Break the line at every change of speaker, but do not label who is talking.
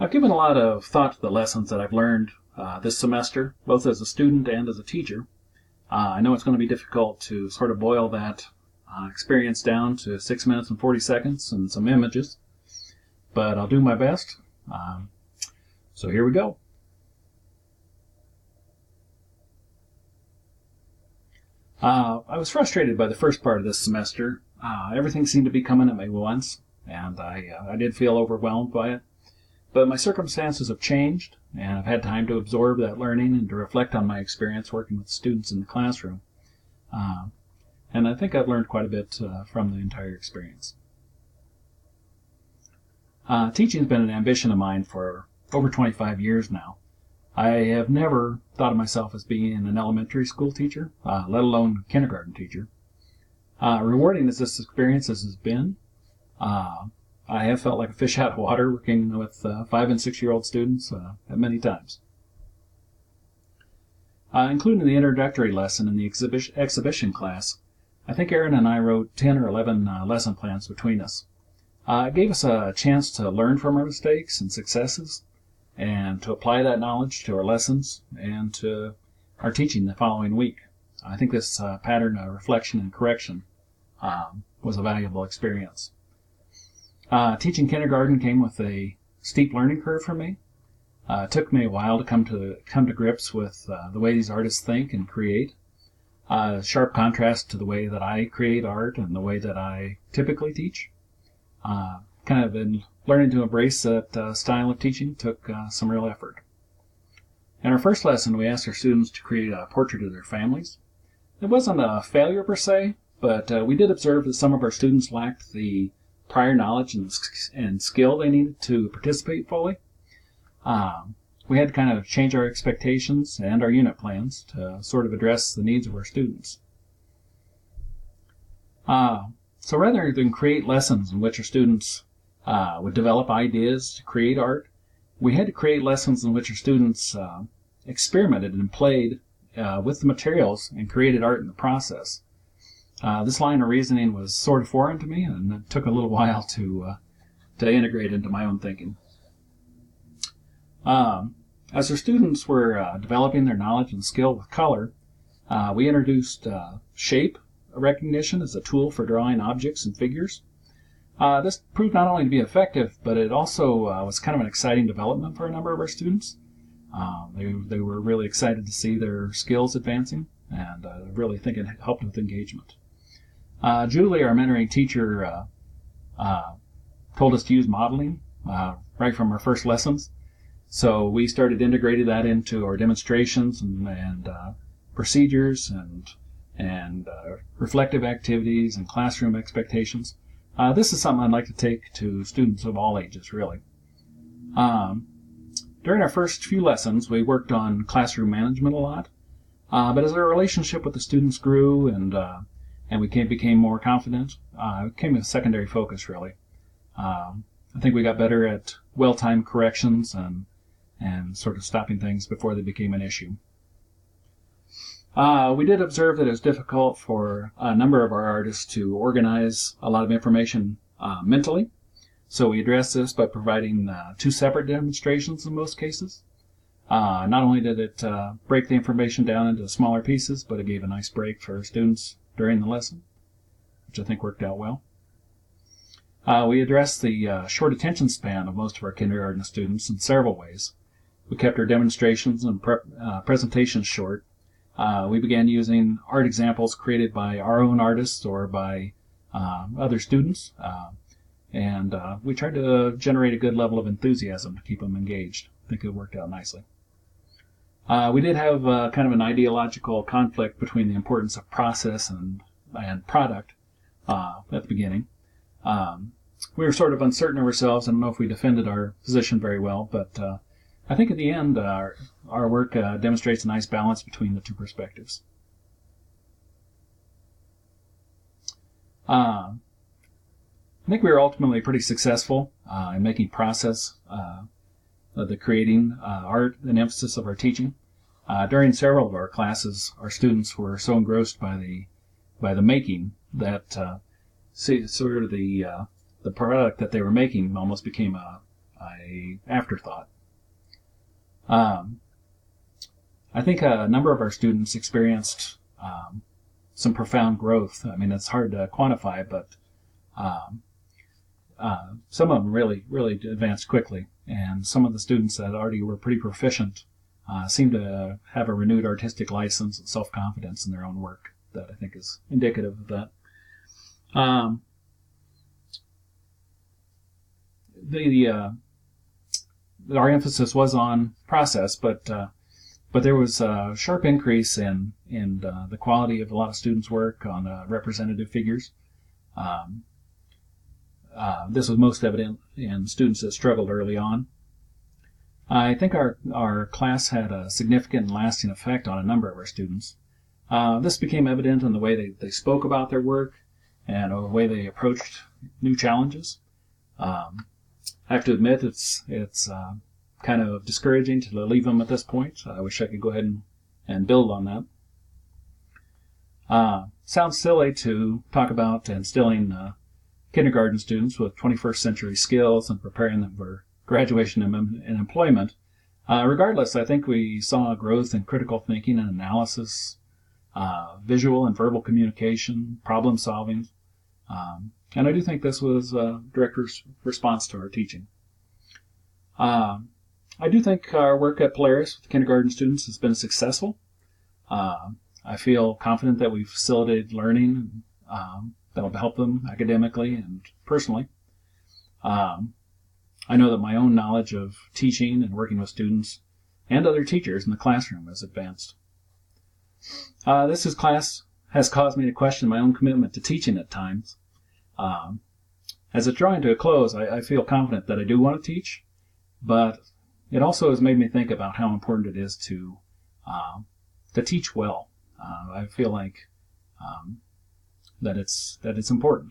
I've given a lot of thought to the lessons that I've learned this semester, both as a student and as a teacher. I know it's going to be difficult to sort of boil that experience down to 6 minutes and 40 seconds and some images, but I'll do my best. So here we go. I was frustrated by the first part of this semester. Everything seemed to be coming at me once, and I did feel overwhelmed by it. But my circumstances have changed, and I've had time to absorb that learning and to reflect on my experience working with students in the classroom. And I think I've learned quite a bit from the entire experience. Teaching has been an ambition of mine for over 25 years now. I have never thought of myself as being an elementary school teacher, let alone a kindergarten teacher. Rewarding as this experience has been, I have felt like a fish out of water working with 5- and 6-year-old students at many times. Including the introductory lesson in the exhibition class, I think Erin and I wrote 10 or 11 lesson plans between us. It gave us a chance to learn from our mistakes and successes and to apply that knowledge to our lessons and to our teaching the following week. I think this pattern of reflection and correction was a valuable experience. Teaching kindergarten came with a steep learning curve for me. It took me a while to come to grips with the way these artists think and create. Sharp contrast to the way that I create art and the way that I typically teach. Kind of been learning to embrace that style of teaching took some real effort. In our first lesson, we asked our students to create a portrait of their families. It wasn't a failure per se, but we did observe that some of our students lacked the prior knowledge and skill they needed to participate fully. We had to kind of change our expectations and our unit plans to sort of address the needs of our students. So rather than create lessons in which our students would develop ideas to create art, we had to create lessons in which our students experimented and played with the materials and created art in the process. This line of reasoning was sort of foreign to me, and it took a little while to integrate into my own thinking. As our students were developing their knowledge and skill with color, we introduced shape recognition as a tool for drawing objects and figures. This proved not only to be effective, but it also was kind of an exciting development for a number of our students. They were really excited to see their skills advancing, and really think it helped with engagement. Julie, our mentoring teacher, told us to use modeling right from our first lessons. So we started integrating that into our demonstrations and procedures and reflective activities and classroom expectations. This is something I'd like to take to students of all ages, really. During our first few lessons, we worked on classroom management a lot. But as our relationship with the students grew and we became more confident, it became a secondary focus, really. I think we got better at well-timed corrections and sort of stopping things before they became an issue. We did observe that it was difficult for a number of our artists to organize a lot of information mentally. So we addressed this by providing 2 separate demonstrations in most cases. Not only did it break the information down into smaller pieces, but it gave a nice break for students during the lesson, which I think worked out well. We addressed the short attention span of most of our kindergarten students in several ways. We kept our demonstrations and presentations short. We began using art examples created by our own artists or by other students, and we tried to generate a good level of enthusiasm to keep them engaged. I think it worked out nicely. We did have kind of an ideological conflict between the importance of process and product at the beginning. We were sort of uncertain of ourselves. I don't know if we defended our position very well, but I think in the end our work demonstrates a nice balance between the two perspectives. I think we were ultimately pretty successful in making process the creating art an emphasis of our teaching. During several of our classes, our students were so engrossed by the making that sort of the product that they were making almost became a a afterthought. I think a number of our students experienced some profound growth. I mean, it's hard to quantify, but some of them really advanced quickly, and some of the students that already were pretty proficient seem to have a renewed artistic license and self-confidence in their own work that I think is indicative of that. Our emphasis was on process, but there was a sharp increase in the quality of a lot of students' work on representative figures. This was most evident in students that struggled early on. I think our class had a significant and lasting effect on a number of our students. This became evident in the way they spoke about their work and the way they approached new challenges. I have to admit it's kind of discouraging to leave them at this point. I wish I could go ahead and build on that. Sounds silly to talk about instilling kindergarten students with 21st century skills and preparing them for graduation and employment. Regardless, I think we saw growth in critical thinking and analysis, visual and verbal communication, problem solving, and I do think this was a direct response to our teaching. I do think our work at Polaris with kindergarten students has been successful. I feel confident that we've facilitated learning that'll help them academically and personally. I know that my own knowledge of teaching and working with students and other teachers in the classroom has advanced. This class has caused me to question my own commitment to teaching at times. As it's drawing to a close, I feel confident that I do want to teach, but it also has made me think about how important it is to teach well. I feel like that it's important.